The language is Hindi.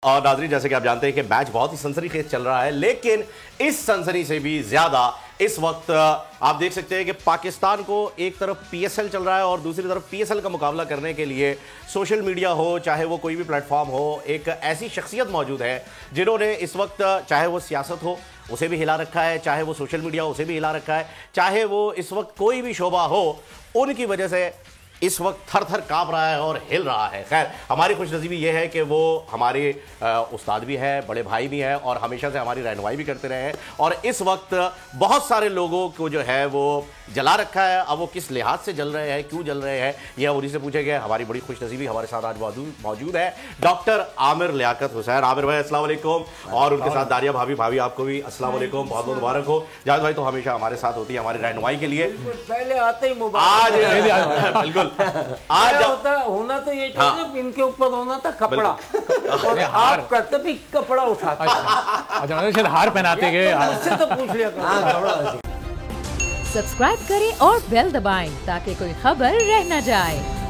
और नाज़रीन, जैसे कि आप जानते हैं कि मैच बहुत ही सनसनीखेज चल रहा है, लेकिन इस सनसनी से भी ज्यादा इस वक्त आप देख सकते हैं कि पाकिस्तान को एक तरफ पीएसएल चल रहा है और दूसरी तरफ पीएसएल का मुकाबला करने के लिए सोशल मीडिया हो, चाहे वो कोई भी प्लेटफॉर्म हो, एक ऐसी शख्सियत मौजूद है जिन्होंने इस वक्त, चाहे वो सियासत हो उसे भी हिला रखा है, चाहे वो सोशल मीडिया उसे भी हिला रखा है, चाहे वो इस वक्त कोई भी शोबा हो, उनकी वजह से इस वक्त थर थर कांप रहा है और हिल रहा है। खैर, हमारी खुशनसीबी ये है कि वो हमारे उस्ताद भी हैं, बड़े भाई भी हैं और हमेशा से हमारी रहनुमाई भी करते रहे हैं और इस वक्त बहुत सारे लोगों को जो है वो जला रखा है। अब वो किस लिहाज से जल रहे हैं, क्यों जल रहे हैं, यह उन्हीं से पूछेंगे। हमारी बड़ी खुशनसीबी, हमारे साथ आज मौजूद है डॉक्टर आमिर लियाकत हुसैन। आमिर भाई अस्सलाम वालेकुम, और उनके साथ दारिया भाभी आपको भी अस्सलाम वालेकुम, बहुत बहुत मुबारक हो। जावेद भाई तो हमेशा हमारे साथ होती है हमारी रहनुमाई के लिए, पहले आते ही आज बिल्कुल आज होना तो ये चाहिए, इनके ऊपर होना था कपड़ा और आप करते भी कपड़ा उठाते। अच्छा, हार पहनाते गए, उससे तो पूछ लिया। सब्सक्राइब करें और बेल दबाएं ताकि कोई खबर रह न जाए।